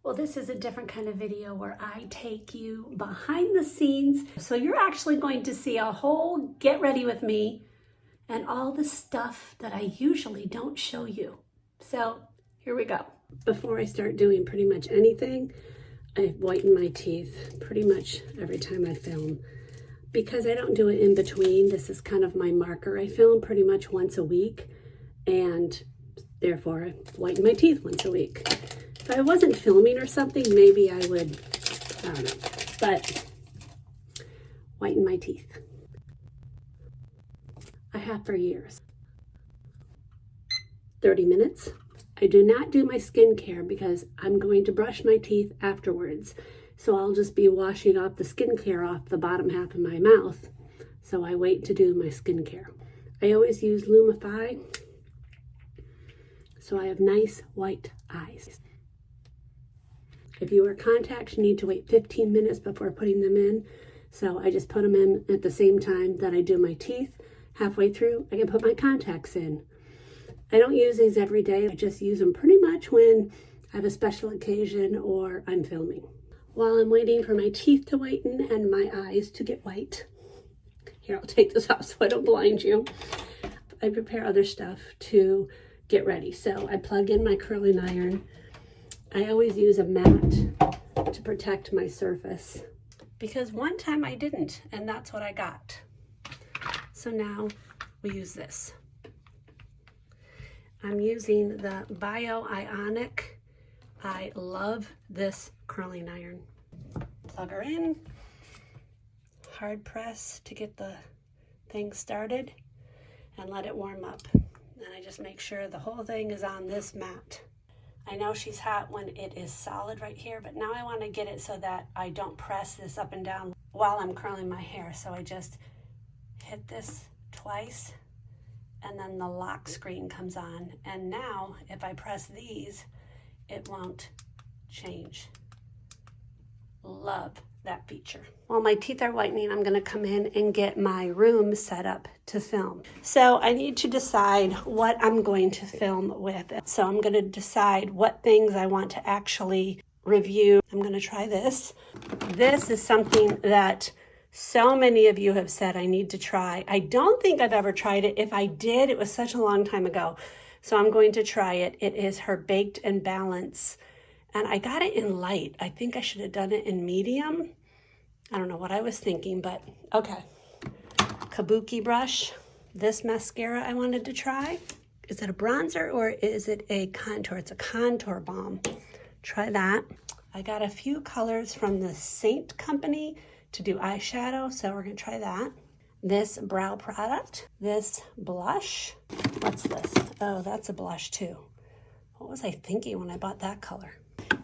Well, this is a different kind of video where I take you behind the scenes. So you're actually going to see a whole get ready with me and all the stuff that I usually don't show you. So here we go. Before I start doing pretty much anything, I whiten my teeth pretty much every time I film. Because I don't do it in between, this is kind of my marker. I film pretty much once a week, and therefore I whiten my teeth once a week. If I wasn't filming or something, maybe I would, I don't know, but whiten my teeth. I have for years. 30 minutes. I do not do my skincare because I'm going to brush my teeth afterwards. So I'll just be washing off the skincare off the bottom half of my mouth. So I wait to do my skincare. I always use Lumify, so I have nice white eyes. If you wear contacts, you need to wait 15 minutes before putting them in. So I just put them in at the same time that I do my teeth. Halfway through, I can put my contacts in. I don't use these every day. I just use them pretty much when I have a special occasion or I'm filming. While I'm waiting for my teeth to whiten and my eyes to get white, here, I'll take this off so I don't blind you. I prepare other stuff to get ready. So I plug in my curling iron. I always use a mat to protect my surface because one time I didn't, and that's what I got. So now we use this. I'm using the Bio-Ionic. I love this curling iron. Plug her in, hard press to get the thing started, and let it warm up. And I just make sure the whole thing is on this mat. I know she's hot when it is solid right here, but now I want to get it so that I don't press this up and down while I'm curling my hair. So I just hit this twice, and then the lock screen comes on. And now if I press these, it won't change. Love that feature. While my teeth are whitening, I'm gonna come in and get my room set up to film. So I need to decide what I'm going to film with. So I'm gonna decide what things I want to actually review. I'm gonna try this. This is something that so many of you have said I need to try. I don't think I've ever tried it. If I did, it was such a long time ago. So I'm going to try it. It is her Bake Balance. And I got it in light. I think I should have done it in medium. I don't know what I was thinking, but okay. Kabuki brush. This mascara I wanted to try. Is it a bronzer or is it a contour? It's a contour balm. Try that. I got a few colors from the Saint Company to do eyeshadow, so we're gonna try that. This brow product. This blush. What's this? Oh, that's a blush too. What was I thinking when I bought that color?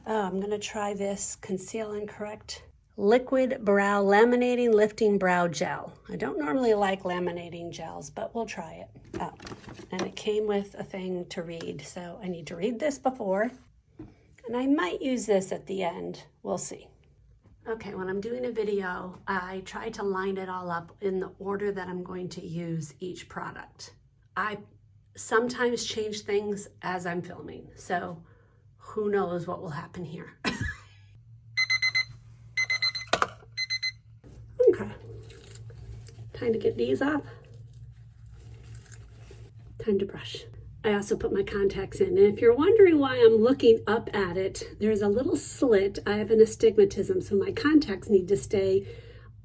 Oh, I'm gonna try this Conceal and Correct Liquid Brow Laminating Lifting Brow Gel. I don't normally like laminating gels, but we'll try it. Oh, and it came with a thing to read, so I need to read this before. And I might use this at the end. We'll see. Okay, when I'm doing a video, I try to line it all up in the order that I'm going to use each product. I sometimes change things as I'm filming, so who knows what will happen here. Okay, time to get these off. Time to brush. I also put my contacts in, and if you're wondering why I'm looking up at it, there's a little slit. I have an astigmatism, so my contacts need to stay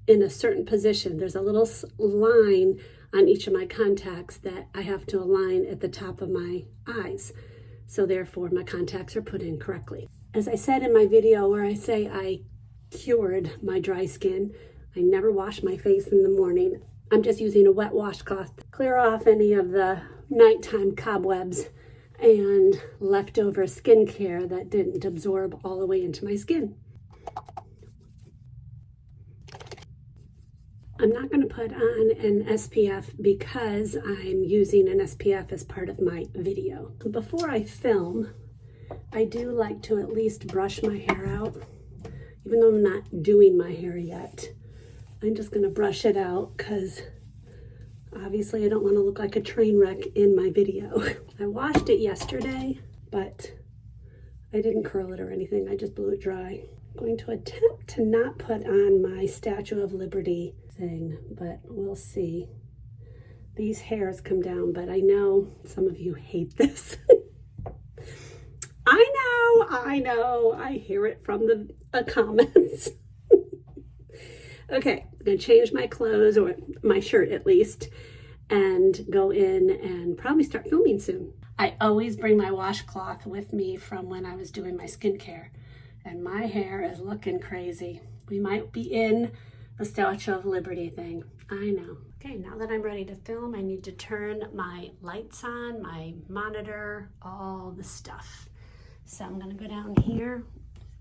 in a certain position. There's a little line on each of my contacts that I have to align at the top of my eyes. So therefore, my contacts are put in correctly. As I said in my video where I say I cured my dry skin, I never wash my face in the morning. I'm just using a wet washcloth to clear off any of the nighttime cobwebs and leftover skincare that didn't absorb all the way into my skin. I'm not going to put on an SPF because I'm using an SPF as part of my video. Before I film, I do like to at least brush my hair out. Even though I'm not doing my hair yet, I'm just going to brush it out because obviously I don't want to look like a train wreck in my video. I washed it yesterday, but I didn't curl it or anything, I just blew it dry. I'm going to attempt to not put on my Statue of Liberty thing, but we'll see. These hairs come down, but I know some of you hate this. I know, I hear it from the comments. Okay, I'm gonna change my clothes, or my shirt at least, and go in and probably start filming soon. I always bring my washcloth with me from when I was doing my skincare, and my hair is looking crazy. We might be in the Statue of Liberty thing, I know. Okay, now that I'm ready to film, I need to turn my lights on, my monitor, all the stuff. So I'm gonna go down here.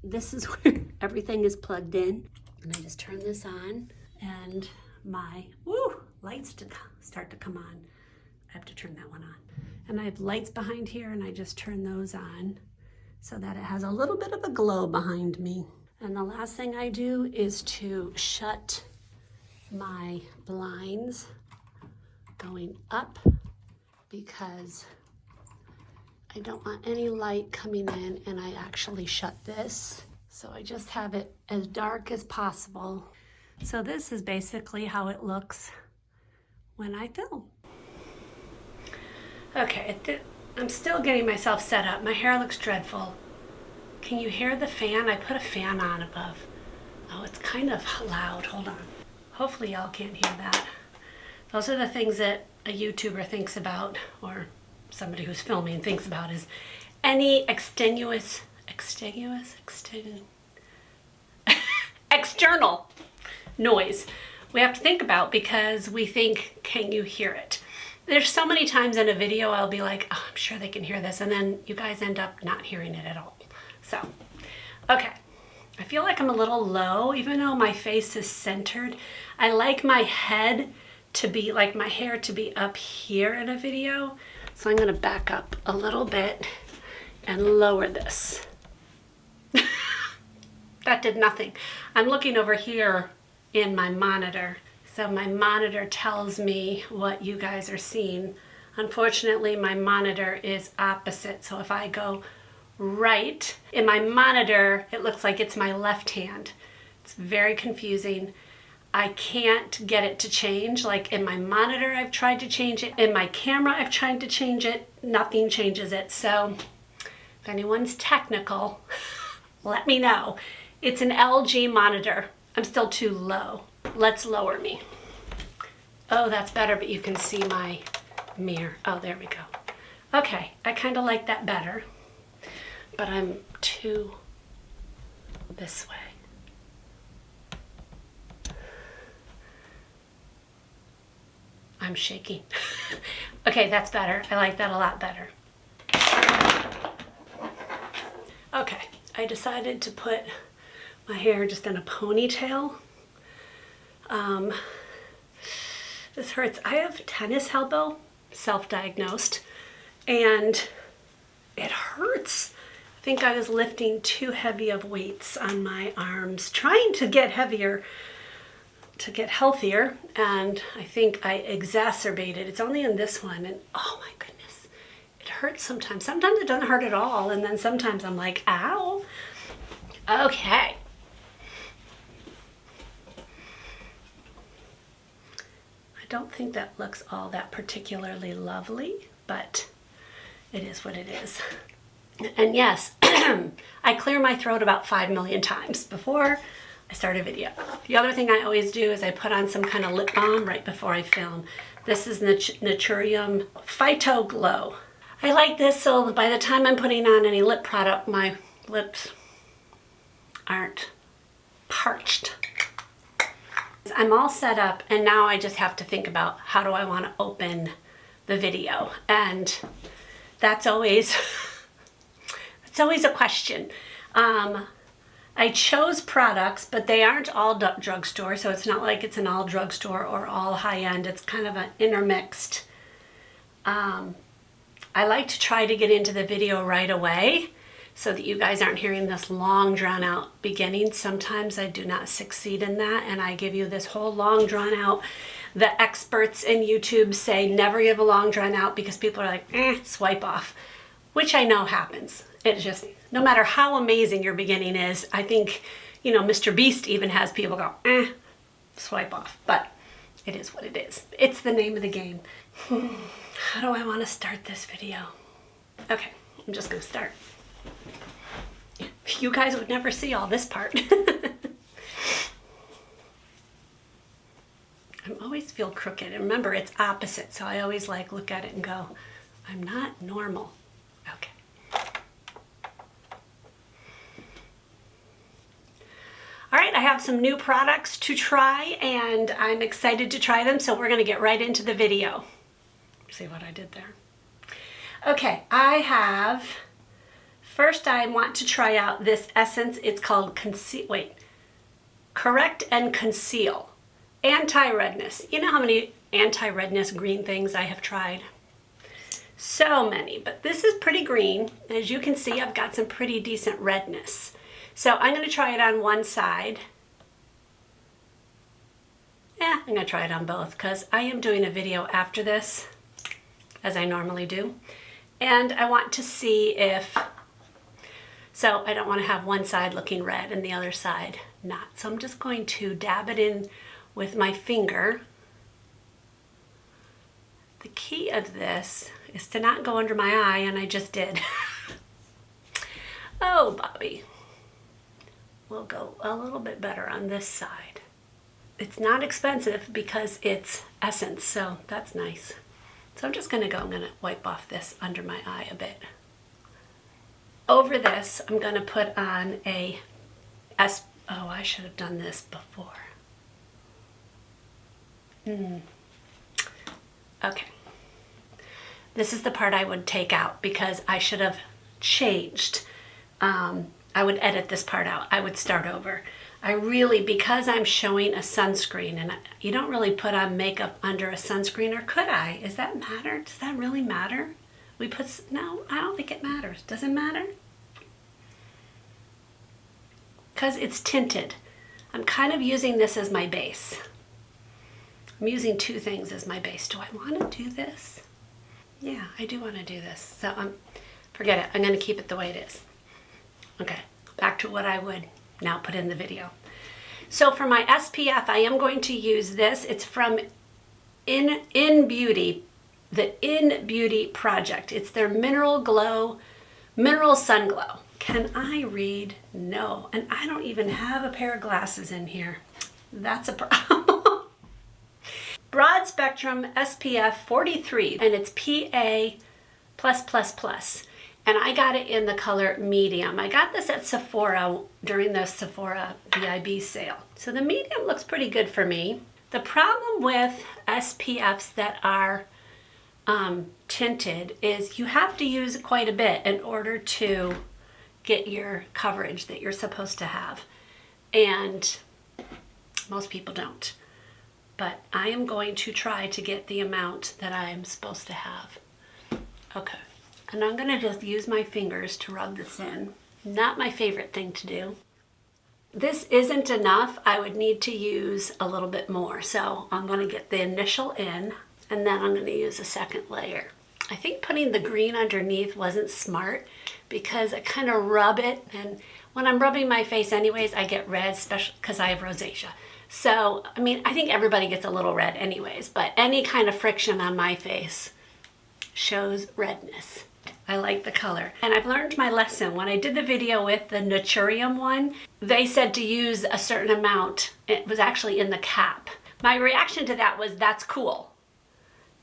This is where everything is plugged in. And I just turn this on, and my lights start to come on. I have to turn that one on. And I have lights behind here, and I just turn those on so that it has a little bit of a glow behind me. And the last thing I do is to shut my blinds going up, because I don't want any light coming in, and I actually shut this. So I just have it as dark as possible. So this is basically how it looks when I film. Okay, I'm still getting myself set up. My hair looks dreadful. Can you hear the fan? I put a fan on above. Oh, it's kind of loud, hold on. Hopefully y'all can't hear that. Those are the things that a YouTuber thinks about, or somebody who's filming thinks about, is any external noise we have to think about, because we think, can you hear it? There's so many times in a video I'll be like, oh, I'm sure they can hear this, and then you guys end up not hearing it at all. So, okay. I feel like I'm a little low, even though my face is centered. I like my head to be, like my hair to be up here in a video. So I'm gonna back up a little bit and lower this. That did nothing. I'm looking over here in my monitor. So my monitor tells me what you guys are seeing. Unfortunately, my monitor is opposite. So if I go right, in my monitor, it looks like it's my left hand. It's very confusing. I can't get it to change. Like in my monitor, I've tried to change it. In my camera, I've tried to change it. Nothing changes it. So if anyone's technical, let me know. It's an LG monitor. I'm still too low. Let's lower me. Oh, that's better, but you can see my mirror. Oh, there we go. Okay, I kind of like that better, but I'm too this way. I'm shaking. Okay, that's better. I like that a lot better. Okay, I decided to put my hair just in a ponytail. This hurts. I have tennis elbow, self-diagnosed, and it hurts. I think I was lifting too heavy of weights on my arms, trying to get heavier, to get healthier, and I think I exacerbated. It's only in this one, and oh my goodness, it hurts sometimes. Sometimes it doesn't hurt at all, and then sometimes I'm like, ow. Okay. I don't think that looks all that particularly lovely, but it is what it is. And yes, I clear my throat about 5 million times before I start a video. The other thing I always do is I put on some kind of lip balm right before I film. This is Naturium Phyto Glow. I like this, so by the time I'm putting on any lip product, my lips aren't parched. I'm all set up, and now I just have to think about how do I want to open the video, and that's always a question. I chose products, but they aren't all drugstore, so it's not like it's an all drugstore or all high-end. It's kind of an intermixed. I like to try to get into the video right away so that you guys aren't hearing this long drawn out beginning. Sometimes I do not succeed in that, and I give you this whole long drawn out. The experts in YouTube say never give a long drawn out because people are like, swipe off, which I know happens. It just, No matter how amazing your beginning is, I think, you know, Mr. Beast even has people go, swipe off. But it is what it is. It's the name of the game. How do I want to start this video? Okay, I'm just going to start. You guys would never see all this part. I always feel crooked. And remember, it's opposite. So I always like look at it and go, I'm not normal. Okay. All right, I have some new products to try and I'm excited to try them. So we're going to get right into the video. See what I did there. Okay, first I want to try out this essence. It's called Correct and Conceal. Anti-redness. You know how many anti-redness green things I have tried? So many, but this is pretty green. As you can see, I've got some pretty decent redness. So I'm going to try it on one side. Yeah, I'm going to try it on both because I am doing a video after this, as I normally do. And I want to see so I don't want to have one side looking red and the other side not. So I'm just going to dab it in with my finger. The key of this is to not go under my eye, and I just did. Oh, Bobby. We'll go a little bit better on this side. It's not expensive because it's essence, so that's nice. So I'm just gonna I'm gonna wipe off this under my eye a bit. Over this, I'm gonna put on oh, I should have done this before. Okay. This is the part I would take out because I should have changed. I would edit this part out. I would start over. Because I'm showing a sunscreen, and you don't really put on makeup under a sunscreen, or could I? Does that matter? Does that really matter? No, I don't think it matters. Does it matter? Because it's tinted. I'm kind of using this as my base. I'm using two things as my base. Do I want to do this? Yeah, I do want to do this. So forget it. I'm going to keep it the way it is. Okay, back to what I would now put in the video. So for my SPF, I am going to use this. It's from In Beauty, the In Beauty Project. It's their Mineral Sun Glow. Can I read? No. And I don't even have a pair of glasses in here. That's a problem. Broad Spectrum SPF 43, and it's PA+++. And I got it in the color medium. I got this at Sephora during the Sephora VIB sale. So the medium looks pretty good for me. The problem with SPFs that are tinted is you have to use quite a bit in order to get your coverage that you're supposed to have. And most people don't. But I am going to try to get the amount that I'm supposed to have. Okay. And I'm going to just use my fingers to rub this in. Not my favorite thing to do. This isn't enough. I would need to use a little bit more. So I'm going to get the initial in, and then I'm going to use a second layer. I think putting the green underneath wasn't smart because I kind of rub it, and when I'm rubbing my face anyways, I get red, especially because I have rosacea. So, I mean, I think everybody gets a little red anyways, but any kind of friction on my face shows redness. I like the color. And I've learned my lesson. When I did the video with the Naturium one, they said to use a certain amount. It was actually in the cap. My reaction to that was, that's cool.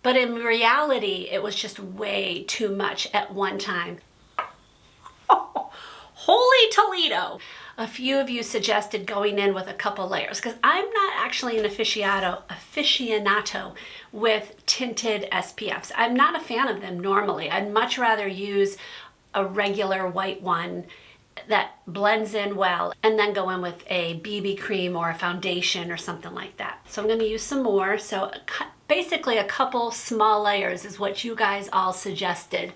But in reality, it was just way too much at one time. Oh, holy Toledo! A few of you suggested going in with a couple layers because I'm not actually an aficionado with tinted SPFs. I'm not a fan of them normally. I'd much rather use a regular white one that blends in well and then go in with a BB cream or a foundation or something like that. So I'm going to use some more. So basically a couple small layers is what you guys all suggested.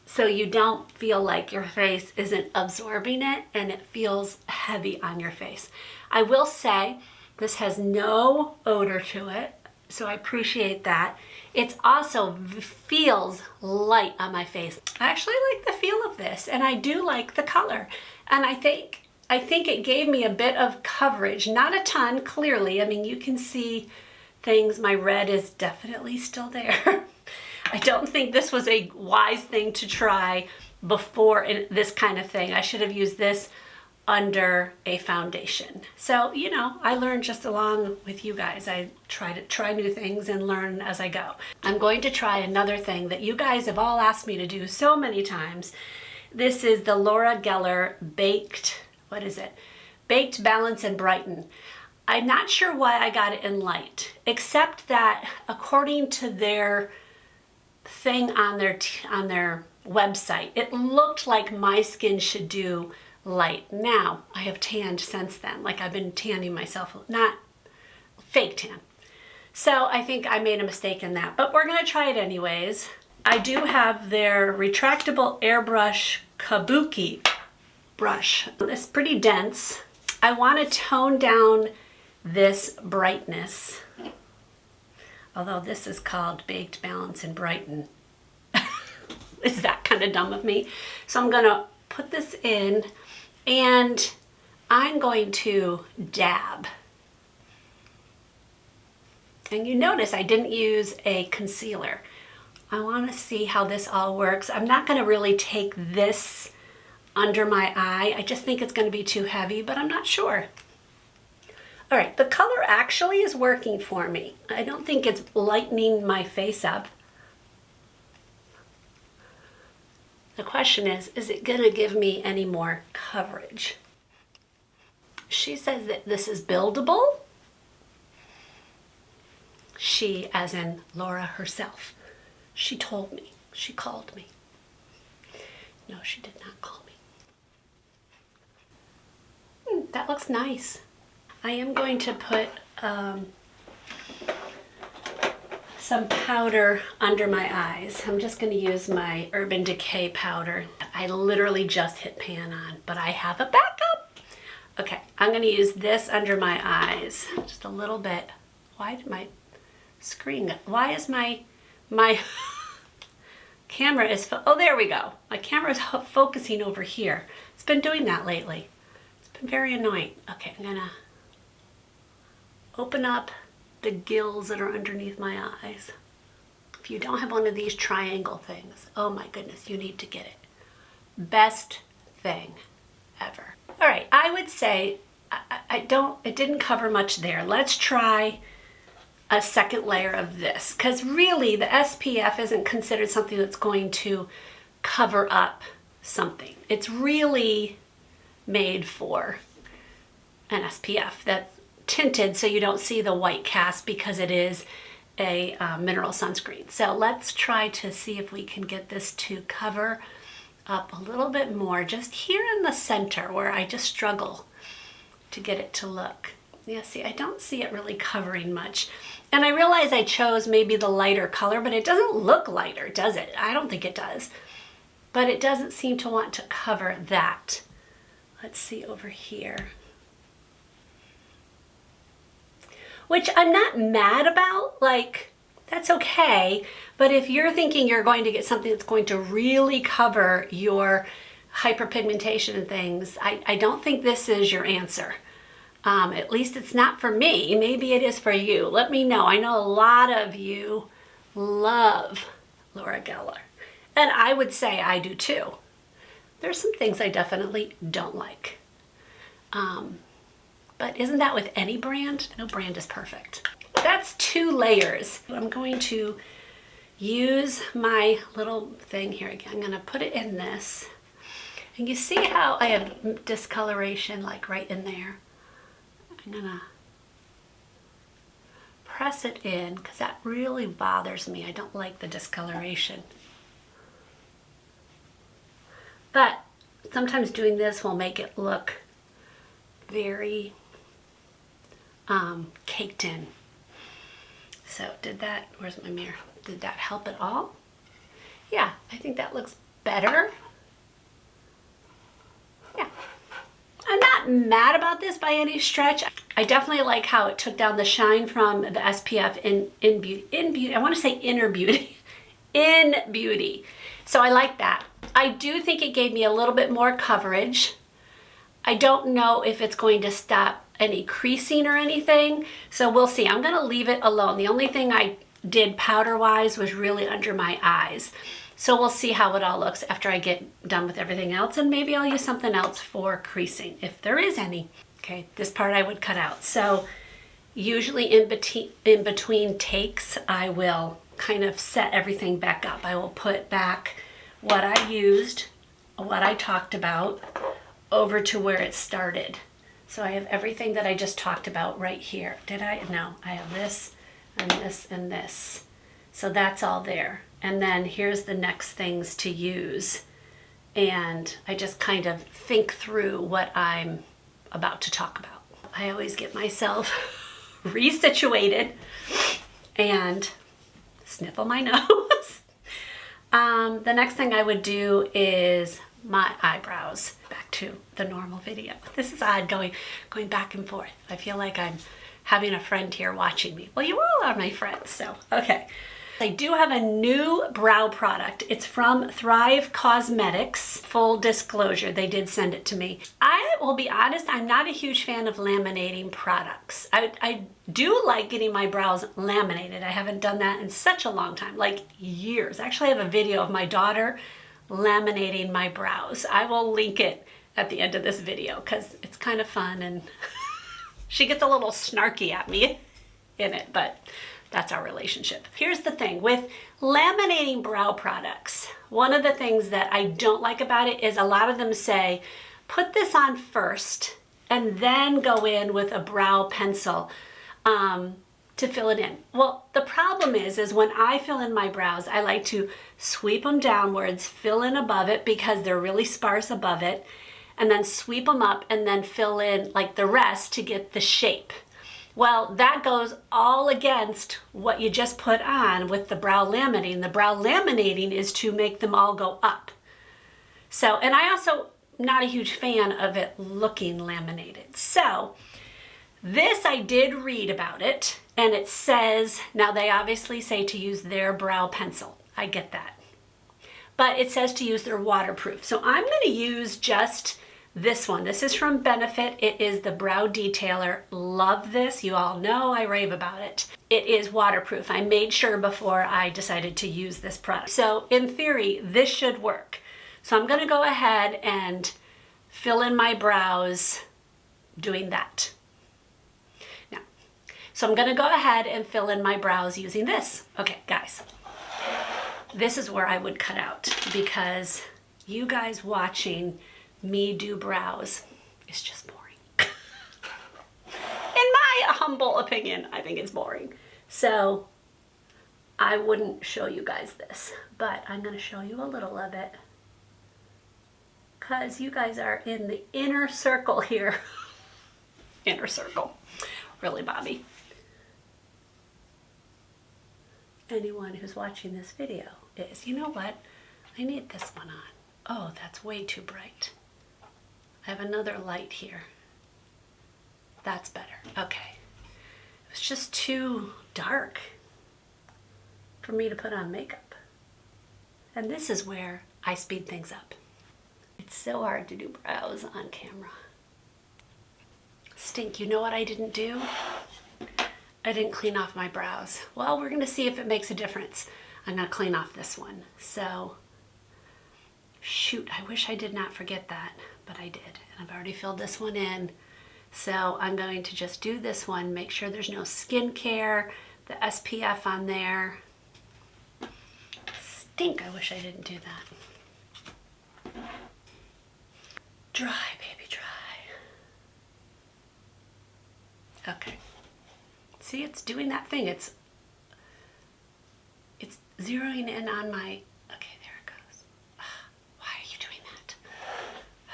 So you don't feel like your face isn't absorbing it and it feels heavy on your face. I will say this has no odor to it. so I appreciate that. It also feels light on my face. I actually like the feel of this, and I do like the color. And I think it gave me a bit of coverage, not a ton, clearly. I mean, you can see things. My red is definitely still there. I don't think this was a wise thing to try before this kind of thing. I should have used this under a foundation. So, you know, I learned just along with you guys. I try to try new things and learn as I go. I'm going to try another thing that you guys have all asked me to do so many times. This is the Laura Geller Baked, what is it? Baked Balance and Brighten. I'm not sure why I got it in light, except that according to their thing on their website, it looked like my skin should do light. Now, I have tanned since then. Like, I've been tanning myself, not fake tan. So I think I made a mistake in that, but we're gonna try it anyways. I do have their retractable airbrush kabuki brush. It's pretty dense. I wanna tone down this brightness, although this is called Baked Balance and Brighten. Is that kind of dumb of me? So I'm gonna put this in, and I'm going to dab. And you notice I didn't use a concealer. I want to see how this all works. I'm not going to really take this under my eye. I just think it's going to be too heavy, but I'm not sure. All right, the color actually is working for me. I don't think it's lightening my face up. The question is it going to give me any more coverage? She says that this is buildable. She, as in Laura herself. She told me. She called me. No, she did not call me. That looks nice. I am going to put some powder under my eyes. I'm just going to use my Urban Decay powder. I literally just hit pan on, but I have a backup. Okay, I'm going to use this under my eyes, just a little bit. Why did my screen, why is my camera is, oh, there we go. My camera is focusing over here. It's been doing that lately. It's been very annoying. Okay, I'm gonna open up the gills that are underneath my eyes. If you don't have one of these triangle things, oh my goodness, you need to get it. Best thing ever. All right, I would say it didn't cover much there. Let's try a second layer of this, because really the SPF isn't considered something that's going to cover up something. It's really made for an SPF that's tinted so you don't see the white cast, because it is a mineral sunscreen. So let's try to see if we can get this to cover up a little bit more, just here in the center where I just struggle to get it to look. Yeah, see, I don't see it really covering much. And I realize I chose maybe the lighter color, but it doesn't look lighter, does it? I don't think it does. But it doesn't seem to want to cover that. Let's see over here. Which I'm not mad about, like, that's okay. But if you're thinking you're going to get something that's going to really cover your hyperpigmentation and things, I don't think this is your answer. At least it's not for me. Maybe it is for you. Let me know. I know a lot of you love Laura Geller. And I would say I do too. There's some things I definitely don't like. But isn't that with any brand? No brand is perfect. That's 2 layers. I'm going to use my little thing here again. I'm going to put it in this. And you see how I have discoloration like right in there? I'm going to press it in because that really bothers me. I don't like the discoloration. But sometimes doing this will make it look very caked in. So did that, where's my mirror? Did that help at all? Yeah, I think that looks better. Yeah. I'm not not mad about this by any stretch. I definitely like how it took down the shine from the SPF in beauty. I want to say inner beauty. In beauty. So I like that. I do think it gave me a little bit more coverage. I don't know if it's going to stop any creasing or anything, so we'll see. I'm going to leave it alone. The only thing I did powder-wise was really under my eyes. So we'll see how it all looks after I get done with everything else, and maybe I'll use something else for creasing, if there is any. Okay, this part I would cut out. So usually in between takes, I will kind of set everything back up. I will put back what I used, what I talked about, over to where it started. So I have everything that I just talked about right here. Did I? No, I have this and this and this. So that's all there. And then here's the next things to use. And I just kind of think through what I'm about to talk about. I always get myself resituated and sniffle my nose. The next thing I would do is my eyebrows. Back to the normal video. This is odd going back and forth. I feel like I'm having a friend here watching me. Well, you all are my friends, so okay. I do have a new brow product. It's from Thrive Cosmetics. Full disclosure, they did send it to me. I will be honest, I'm not a huge fan of laminating products. I do like getting my brows laminated. I haven't done that in such a long time, like years. Actually, I have a video of my daughter laminating my brows. I will link it at the end of this video because it's kind of fun, and she gets a little snarky at me in it, but that's our relationship. Here's the thing with laminating brow products. One of the things that I don't like about it is a lot of them say, put this on first and then go in with a brow pencil to fill it in. Well, the problem is when I fill in my brows, I like to sweep them downwards, fill in above it because they're really sparse above it, and then sweep them up and then fill in like the rest to get the shape. Well, that goes all against what you just put on with the brow laminating. The brow laminating is to make them all go up. So, and I also not a huge fan of it looking laminated. So, this I did read about it, and it says, now they obviously say to use their brow pencil. I get that. But it says to use their waterproof. So I'm going to use just this one. This is from Benefit. It is the Brow Detailer. Love this. You all know I rave about it. It is waterproof. I made sure before I decided to use this product. So in theory, this should work. So I'm going to go ahead and fill in my brows doing that. Now, so I'm going to go ahead and fill in my brows using this. Okay, guys. This is where I would cut out because you guys watching me do brows is just boring. In my humble opinion, I think it's boring. So I wouldn't show you guys this, but I'm going to show you a little of it because you guys are in the inner circle here. Inner circle. Really, Bobby. Anyone who's watching this video is, you know what? I need this one on. Oh, that's way too bright. I have another light here. That's better. Okay. It was just too dark for me to put on makeup. And this is where I speed things up. It's so hard to do brows on camera. Stink, you know what I didn't do? I didn't clean off my brows. Well, we're going to see if it makes a difference. I'm going to clean off this one. So, shoot, I wish I did not forget that, but I did. And I've already filled this one in. So I'm going to just do this one, make sure there's no skincare, the SPF on there. Stink, I wish I didn't do that. Dry, baby, dry. Okay. See, it's doing that thing. It's zeroing in on my, okay, there it goes. Why are you doing that?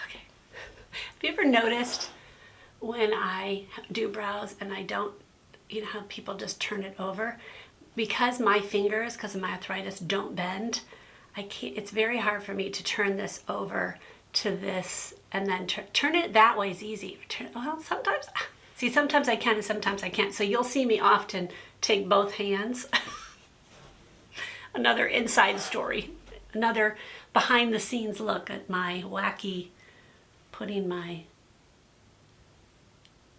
Okay. Have you ever noticed when I do brows and I don't, you know how people just turn it over? Because my fingers, because of my arthritis, don't bend, I can't, it's very hard for me to turn this over to this and then turn it that way is easy. Well, sometimes, see, sometimes I can and sometimes I can't. So you'll see me often take both hands. Another inside story, another behind the scenes look at my wacky putting my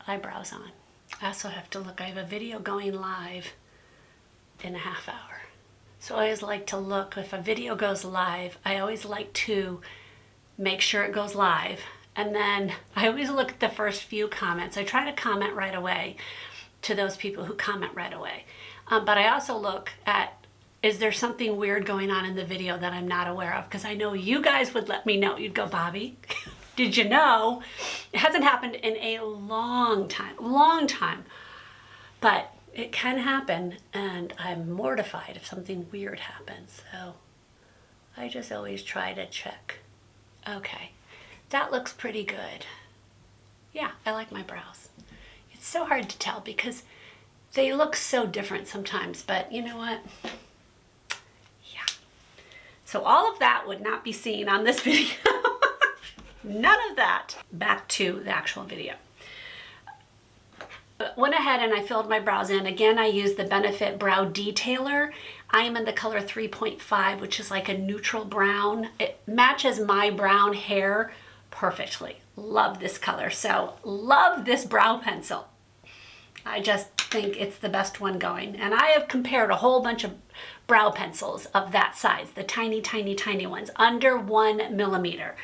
eyebrows on. I also have to look, I have a video going live in a half hour. So I always like to look, if a video goes live, I always like to make sure it goes live. And then I always look at the first few comments. I try to comment right away to those people who comment right away. But I also look at, is there something weird going on in the video that I'm not aware of? Because I know you guys would let me know. You'd go, Bobby, did you know? It hasn't happened in a long time. But it can happen, and I'm mortified if something weird happens. So I just always try to check. Okay, that looks pretty good. Yeah, I like my brows. It's so hard to tell because they look so different sometimes, but you know what? Yeah. So all of that would not be seen on this video. None of that. Back to the actual video. Went ahead and I filled my brows in. Again, I used the Benefit Brow Detailer. I am in the color 3.5, which is like a neutral brown. It matches my brown hair perfectly. Love this color. So love this brow pencil. I just think it's the best one going. And I have compared a whole bunch of brow pencils of that size, the tiny, tiny, tiny ones, under 1 millimeter.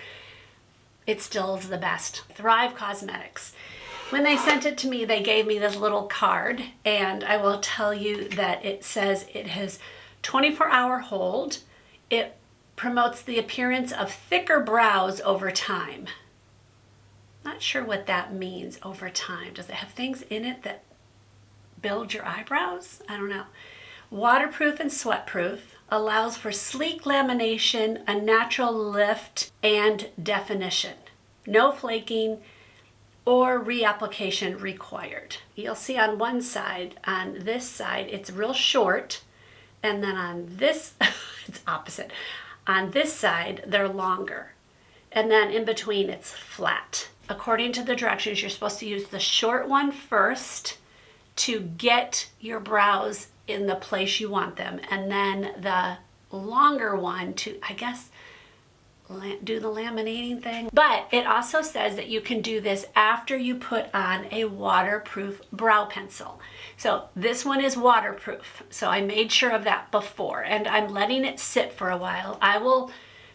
It still is the best. Thrive Cosmetics. When they sent it to me, they gave me this little card, and I will tell you that it says it has 24-hour hold. It promotes the appearance of thicker brows over time. Not sure what that means, over time. Does it have things in it that build your eyebrows? I don't know. Waterproof and sweatproof. Allows for sleek lamination, a natural lift, and definition. No flaking or reapplication required. You'll see on one side, on this side, it's real short, and then on this, it's opposite. On this side, they're longer, and then in between, it's flat. According to the directions, you're supposed to use the short one first to get your brows in the place you want them, and then the longer one to, I guess, do the laminating thing. But it also says that you can do this after you put on a waterproof brow pencil. So this one is waterproof, so I made sure of that before, and I'm letting it sit for a while. I will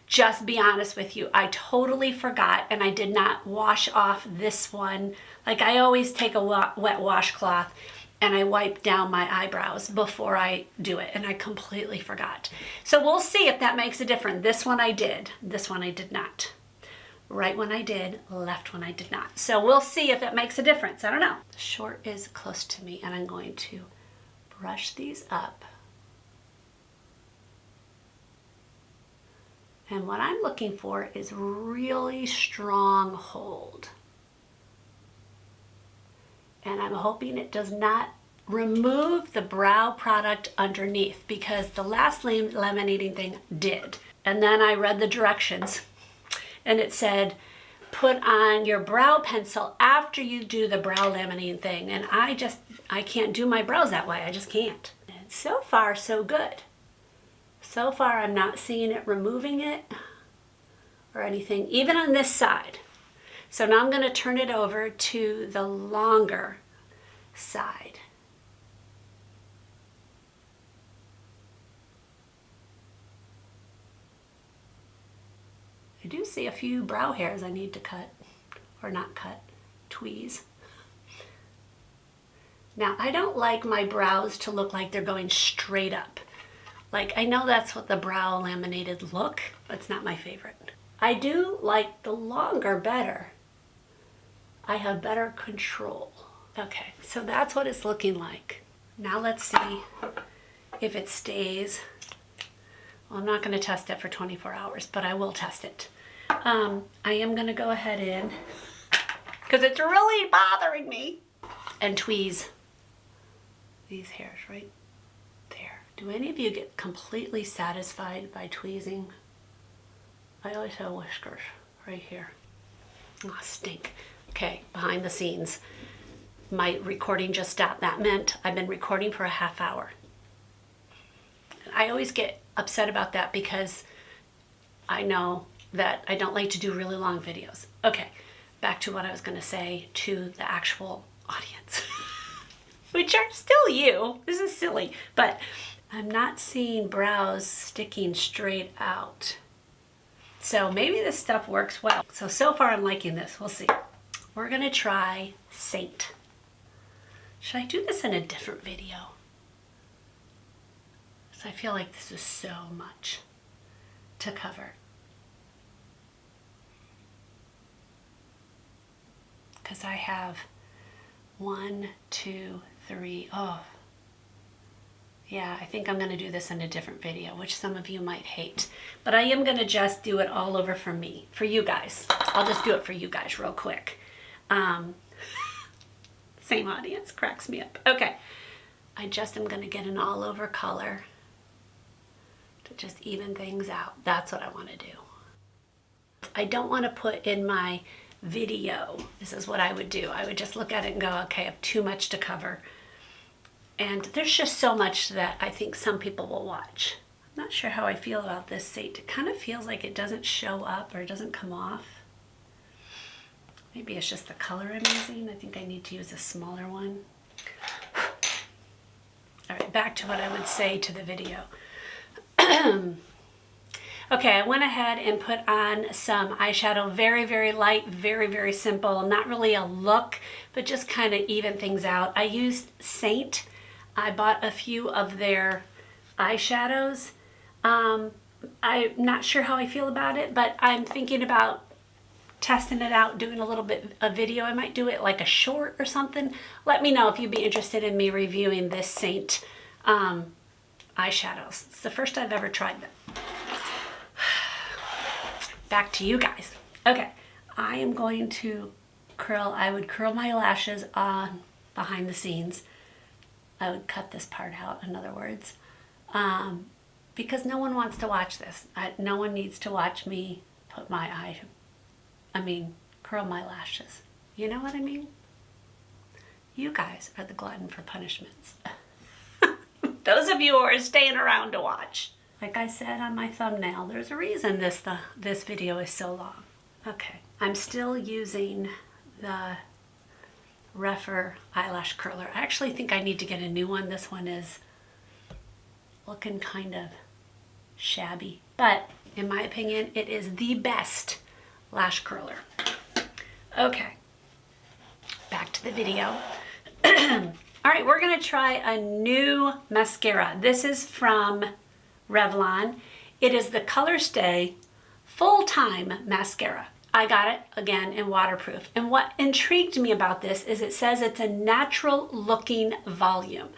just be honest with you, I totally forgot, and I did not wash off this one. Like, I always take a wet washcloth and I wipe down my eyebrows before I do it, and I completely forgot. So we'll see if that makes a difference. This one I did, this one I did not. Right one I did, left one I did not. So we'll see if it makes a difference. I don't know. The short is close to me, and I'm going to brush these up. And what I'm looking for is really strong hold. And I'm hoping it does not remove the brow product underneath, because the last laminating thing did. And then I read the directions, and it said, put on your brow pencil after you do the brow laminating thing. And I can't do my brows that way. I just can't. And so far, so good. So far, I'm not seeing it removing it or anything, even on this side. So now I'm going to turn it over to the longer side. I do see a few brow hairs I need to cut, or not cut, tweeze. Now, I don't like my brows to look like they're going straight up. Like, I know that's what the brow laminated look, but it's not my favorite. I do like the longer better. I have better control. Okay, so that's what it's looking like. Now let's see if it stays. Well, I'm not going to test it for 24 hours, but I will test it. I am going to go ahead in, because it's really bothering me, and tweeze these hairs right there. Do any of you get completely satisfied by tweezing? I always have whiskers. right here. Oh, stink. Okay, behind the scenes. My recording just stopped. That meant I've been recording for a half hour. I always get upset about that because I know that I don't like to do really long videos. Okay, back to what I was going to say to the actual audience, which are still you. This is silly, but I'm not seeing brows sticking straight out. So maybe this stuff works well. So far I'm liking this. We'll see. We're going to try Saint. Should I do this in a different video? Because I feel like this is so much to cover. Because I have 1, 2, 3. Oh, yeah, I think I'm going to do this in a different video, which some of you might hate. But I am going to just do it all over for me, for you guys. I'll just do it for you guys real quick. Same audience, cracks me up. Okay, I just am going to get an all over color to just even things out. That's what I want to do. I don't want to put in my video, this is what I would do. I would just look at it and go, okay, I have too much to cover. And there's just so much that I think some people will watch. I'm not sure how I feel about this Saint. It kind of feels like it doesn't show up or it doesn't come off. Maybe it's just the color I'm using. I think I need to use a smaller one. All right, back to what I would say to the video. Okay, I went ahead and put on some eyeshadow, very, very light, very, very simple. Not really a look, but just kind of even things out. I used Saint. I bought a few of their eyeshadows. I'm not sure how I feel about it, but I'm thinking about testing it out, doing a little bit of video. I might do it like a short or something. Let me know if you'd be interested in me reviewing this Saint eyeshadows. It's the first I've ever tried them. Back to you guys. Okay, I am going to curl. I would curl my lashes on behind the scenes. I would cut this part out, in other words, because no one wants to watch this. No one needs to watch me put my curl my lashes. You know what I mean? You guys are the glutton for punishments. Those of you who are staying around to watch. Like I said on my thumbnail, there's a reason this video is so long. Okay, I'm still using the Revlon eyelash curler. I actually think I need to get a new one. This one is looking kind of shabby, but in my opinion, it is the best lash curler. Okay, back to the video. All right, we're gonna try a new mascara. This is from Revlon. It is the Color Stay Full Time Mascara. I got it again in waterproof. And what intrigued me about this is it says it's a natural looking volume.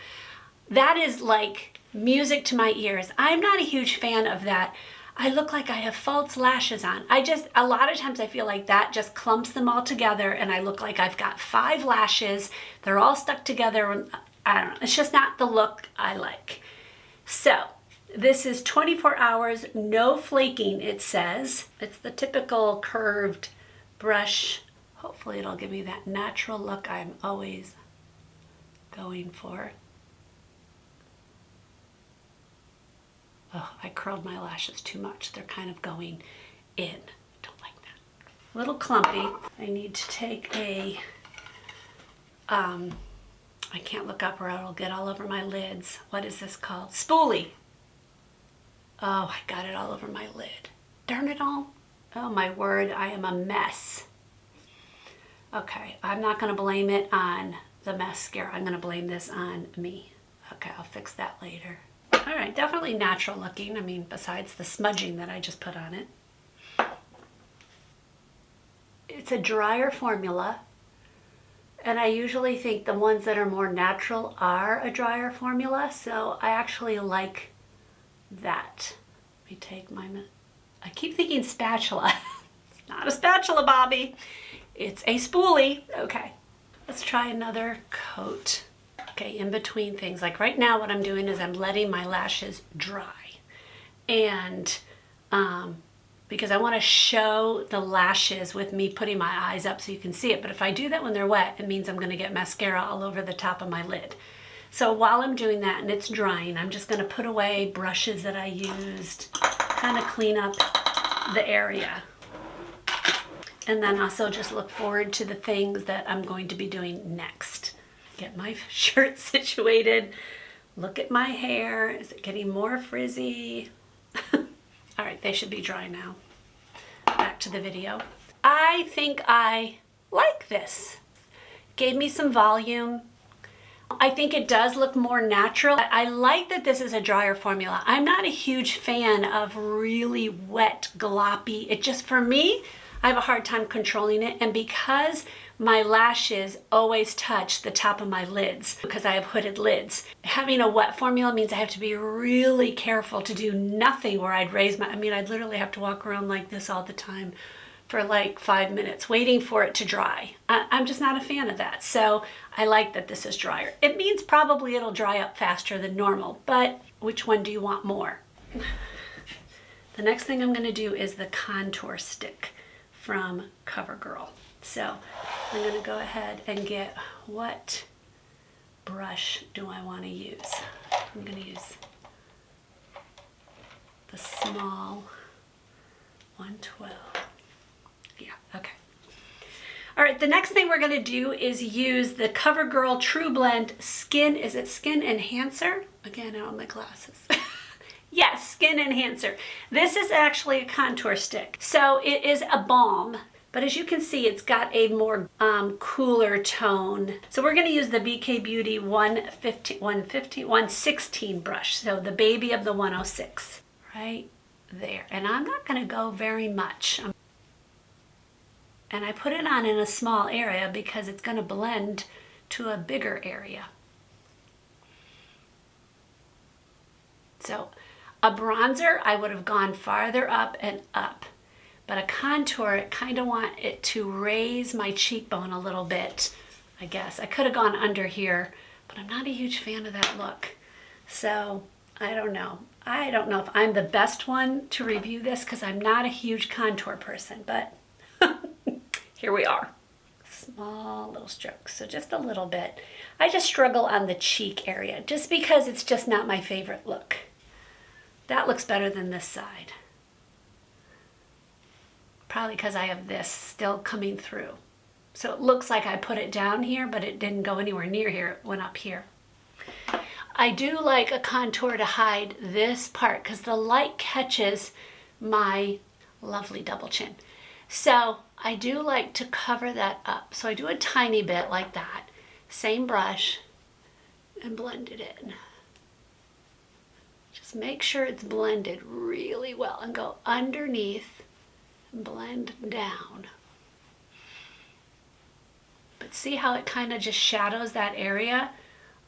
That is like music to my ears. I'm not a huge fan of that. I look like I have false lashes on. A lot of times I feel like that just clumps them all together and I look like I've got 5 lashes. They're all stuck together. And I don't know. It's just not the look I like. So this is 24 hours, no flaking, it says. It's the typical curved brush. Hopefully it'll give me that natural look I'm always going for. Oh, I curled my lashes too much. They're kind of going in. Don't like that. A little clumpy. I need to take a, I can't look up or it'll get all over my lids. What is this called? Spoolie. Oh, I got it all over my lid. Darn it all. Oh my word, I am a mess. Okay, I'm not gonna blame it on the mascara. I'm gonna blame this on me. Okay, I'll fix that later. All right, definitely natural looking. I mean, besides the smudging that I just put on it. It's a drier formula. And I usually think the ones that are more natural are a drier formula. So I actually like that. Let me take I keep thinking spatula. It's not a spatula, Bobby. It's a spoolie. Okay, let's try another coat. Okay, in between things. Like right now what I'm doing is I'm letting my lashes dry. And because I want to show the lashes with me putting my eyes up so you can see it. But if I do that when they're wet, it means I'm going to get mascara all over the top of my lid. So while I'm doing that and it's drying, I'm just going to put away brushes that I used, kind of clean up the area. And then also just look forward to the things that I'm going to be doing next. Get my shirt situated. Look at my hair. Is it getting more frizzy? All right, they should be dry now. Back to the video. I think I like this. Gave me some volume. I think it does look more natural. I like that this is a drier formula. I'm not a huge fan of really wet, gloppy. It just, for me, I have a hard time controlling it. And because my lashes always touch the top of my lids, because I have hooded lids, having a wet formula means I have to be really careful to do nothing where I'd raise my, I'd literally have to walk around like this all the time for like 5 minutes waiting for it to dry. I'm just not a fan of that. So I like that this is drier. It means probably it'll dry up faster than normal, but which one do you want more? The next thing I'm gonna do is the contour stick from Covergirl. So I'm gonna go ahead and get, what brush do I wanna use? I'm gonna use the small 112. Yeah, okay. All right, the next thing we're gonna do is use the Covergirl Trublend Skin, is it Skin Enhancer? Again, I don't have my glasses. Yes, Skin Enhancer. This is actually a contour stick. So it is a balm, but as you can see, it's got a more cooler tone. So we're gonna use the BK Beauty 116 brush. So the baby of the 106, right there. And I'm not gonna go very much. And I put it on in a small area because it's gonna blend to a bigger area. So a bronzer, I would have gone farther up and up. But a contour, I kind of want it to raise my cheekbone a little bit, I guess. I could have gone under here, but I'm not a huge fan of that look. So I don't know. I don't know if I'm the best one to review this because I'm not a huge contour person, but here we are. Small little strokes, so just a little bit. I just struggle on the cheek area just because it's just not my favorite look. That looks better than this side. Probably because I have this still coming through. So it looks like I put it down here, but it didn't go anywhere near here, it went up here. I do like a contour to hide this part because the light catches my lovely double chin. So I do like to cover that up. So I do a tiny bit like that, same brush, and blend it in. Just make sure it's blended really well and go underneath and blend down. But see how it kind of just shadows that area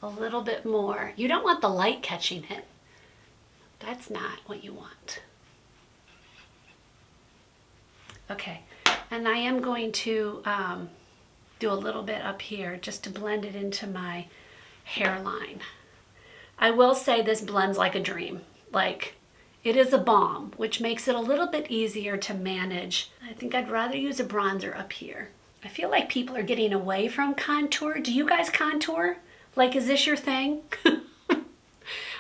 a little bit more. You don't want the light catching it. That's not what you want. Okay, and I am going to do a little bit up here just to blend it into my hairline. I will say this blends like a dream. Like, it is a balm, which makes it a little bit easier to manage. I think I'd rather use a bronzer up here. I feel like people are getting away from contour. Do you guys contour? Like, is this your thing?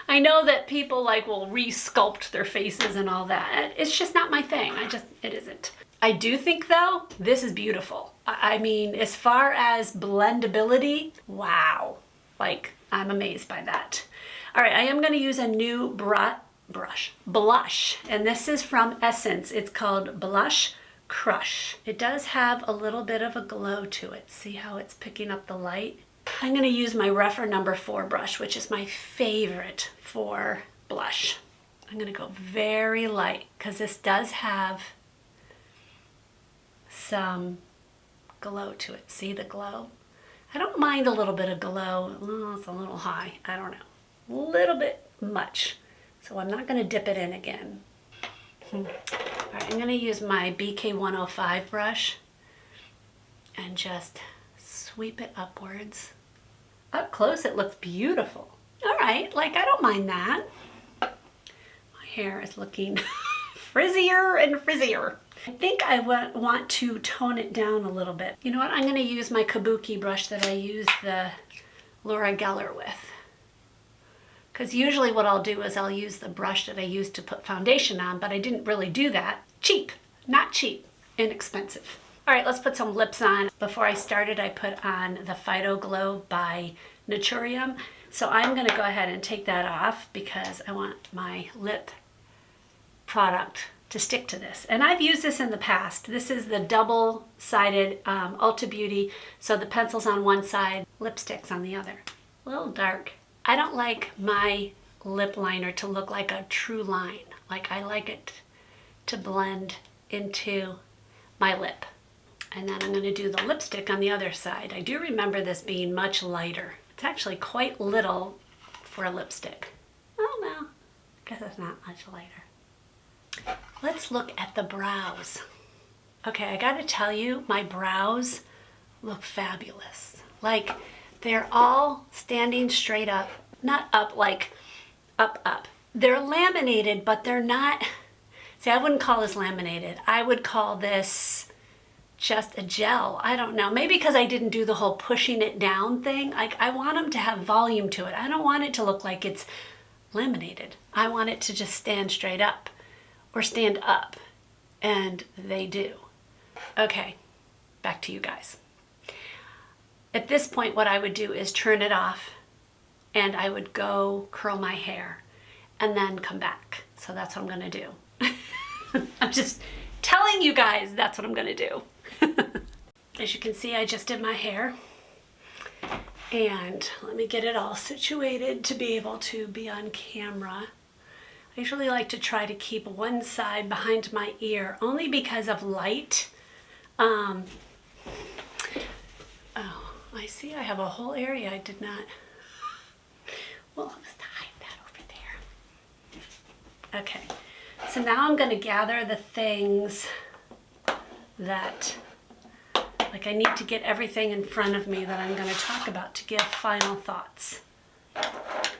I know that people like will re-sculpt their faces and all that. It's just not my thing. It isn't. I do think though, this is beautiful. I mean, as far as blendability, wow. Like, I'm amazed by that. All right, I am gonna use a new blush, and this is from Essence. It's called Blush Crush. It does have a little bit of a glow to it. See how it's picking up the light? I'm gonna use my Refer number 4 brush, which is my favorite for blush. I'm gonna go very light because this does have some glow to it. See the glow? I don't mind a little bit of glow. Oh, it's a little high. I don't know. A little bit much. So I'm not going to dip it in again. All right, I'm going to use my BK 105 brush and just sweep it upwards. Up close, it looks beautiful. All right, like I don't mind that. My hair is looking frizzier and frizzier. I think I want to tone it down a little bit. You know what? I'm going to use my kabuki brush that I used the Laura Geller with. Because usually what I'll do is I'll use the brush that I used to put foundation on, but I didn't really do that. Cheap. Not cheap. Inexpensive. All right, let's put some lips on. Before I started, I put on the Fido Glow by Naturium. So I'm going to go ahead and take that off because I want my lip product to stick to this. And I've used this in the past. This is the double-sided Ulta Beauty. So the pencil's on one side, lipstick's on the other. A little dark. I don't like my lip liner to look like a true line. Like I like it to blend into my lip. And then I'm going to do the lipstick on the other side. I do remember this being much lighter. It's actually quite little for a lipstick. Oh no, I guess it's not much lighter. Let's look at the brows. Okay, I gotta tell you, my brows look fabulous. Like, they're all standing straight up. Not up like up. They're laminated, but they're not, see, I wouldn't call this laminated. I would call this just a gel. I don't know. Maybe because I didn't do the whole pushing it down thing. Like, I want them to have volume to it. I don't want it to look like it's laminated. I want it to just stand straight up. Or stand up, and they do. Okay, back to you guys. At this point, what I would do is turn it off, and I would go curl my hair, and then come back. So that's what I'm gonna do. I'm just telling you guys that's what I'm gonna do. As you can see, I just did my hair, and let me get it all situated to be able to be on camera. I usually like to try to keep one side behind my ear, only because of light. Oh, I see I have a whole area I did not. Well, I'll just hide that over there. Okay, so now I'm gonna gather the things that, like, I need to get everything in front of me that I'm gonna talk about to give final thoughts.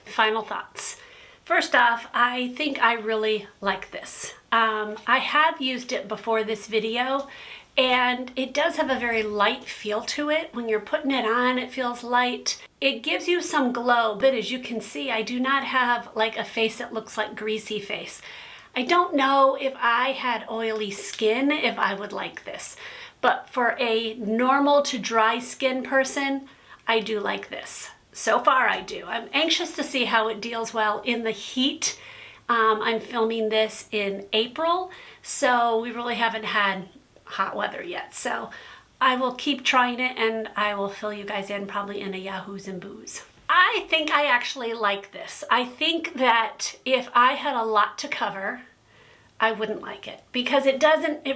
Final thoughts. First off, I think I really like this. I have used it before this video, and it does have a very light feel to it. When you're putting it on, it feels light. It gives you some glow, but as you can see, I do not have like a face that looks like greasy face. I don't know if I had oily skin, if I would like this, but for a normal to dry skin person, I do like this. So far I do. I'm anxious to see how it deals well in the heat. I'm filming this in April, so we really haven't had hot weather yet. So I will keep trying it, and I will fill you guys in probably in a Yahoos and Boos. I think I actually like this. I think that if I had a lot to cover, I wouldn't like it, because it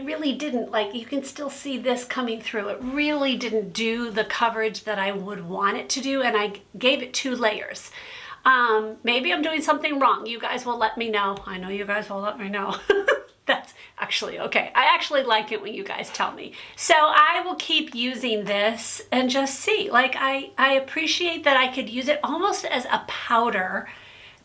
really didn't, like, you can still see this coming through. It really didn't do the coverage that I would want it to do, and I gave it 2 layers. Maybe I'm doing something wrong. You guys will let me know. I know you guys will let me know. That's actually okay. I actually like it when you guys tell me. So I will keep using this and just see. Like, I appreciate that I could use it almost as a powder,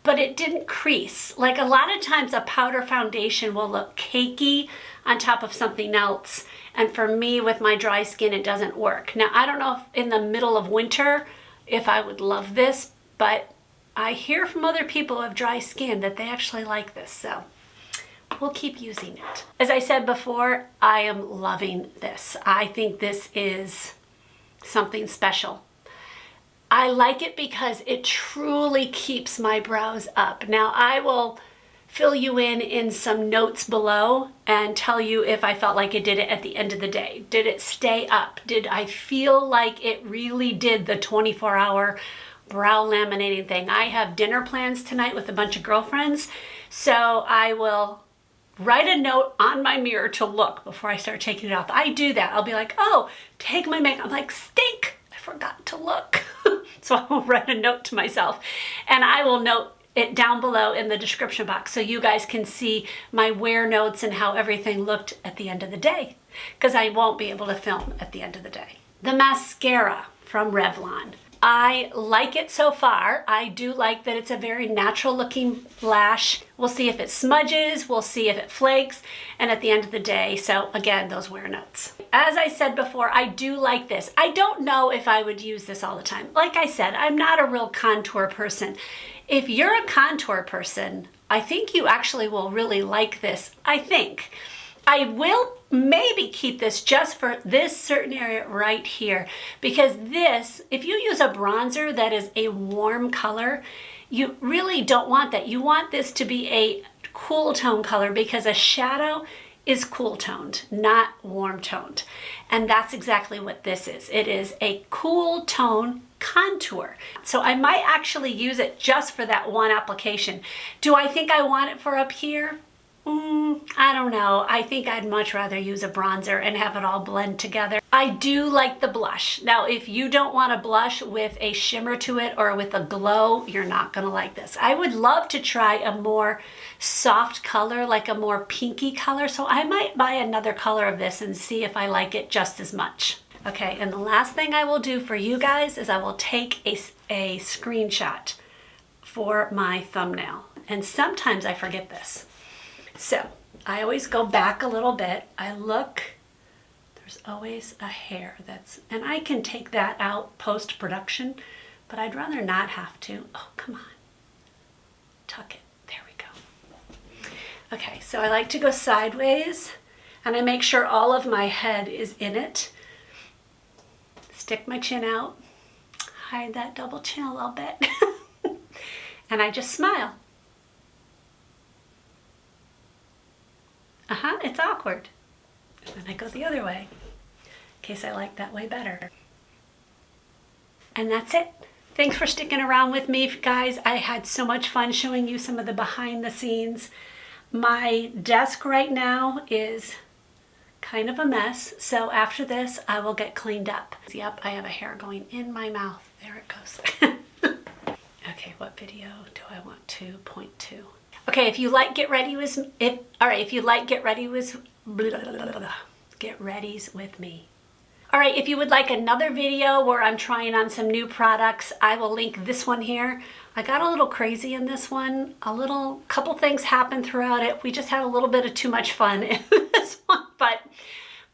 but it didn't crease. Like, a lot of times a powder foundation will look cakey on top of something else. And for me, with my dry skin, it doesn't work. Now, I don't know if in the middle of winter, if I would love this, but I hear from other people who have dry skin that they actually like this. So we'll keep using it. As I said before, I am loving this. I think this is something special. I like it because it truly keeps my brows up. Now, I will fill you in some notes below and tell you if I felt like it did it at the end of the day. Did it stay up? Did I feel like it really did the 24-hour brow laminating thing? I have dinner plans tonight with a bunch of girlfriends, so I will write a note on my mirror to look before I start taking it off. I do that. I'll be like, oh, take my makeup. I'm like, stink, I forgot to look. So I will write a note to myself, and I will note it down below in the description box so you guys can see my wear notes and how everything looked at the end of the day, because I won't be able to film at the end of the day. The mascara from Revlon. I like it so far. I do like that it's a very natural looking lash. We'll see if it smudges, we'll see if it flakes, and at the end of the day, so again, those wear notes. As I said before, I do like this. I don't know if I would use this all the time. Like I said, I'm not a real contour person. If you're a contour person, I think you actually will really like this, I think. I will maybe keep this just for this certain area right here, because this, if you use a bronzer that is a warm color, you really don't want that. You want this to be a cool tone color, because a shadow is cool toned, not warm toned. And that's exactly what this is. It is a cool tone contour. So I might actually use it just for that one application. Do I think I want it for up here? I don't know. I think I'd much rather use a bronzer and have it all blend together. I do like the blush. Now, if you don't want a blush with a shimmer to it or with a glow, you're not gonna like this. I would love to try a more soft color, like a more pinky color. So I might buy another color of this and see if I like it just as much. Okay, and the last thing I will do for you guys is I will take a screenshot for my thumbnail. And sometimes I forget this. So I always go back a little bit. I look, there's always a hair and I can take that out post-production, but I'd rather not have to. Oh, come on. Tuck it. There we go. Okay, so I like to go sideways and I make sure all of my head is in it. Stick my chin out, hide that double chin a little bit, and I just smile. It's awkward. And then I go the other way, in case I like that way better. And that's it. Thanks for sticking around with me, guys. I had so much fun showing you some of the behind the scenes. My desk right now is kind of a mess, so after this, I will get cleaned up. Yep, I have a hair going in my mouth. There it goes. Okay, what video do I want to point to? Okay, if you like Get Ready with me. All right, if you would like another video where I'm trying on some new products, I will link this one here. I got a little crazy in this one. Couple things happened throughout it. We just had a little bit of too much fun in this one, but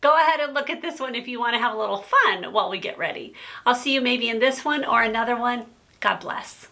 go ahead and look at this one if you want to have a little fun while we get ready. I'll see you maybe in this one or another one. God bless.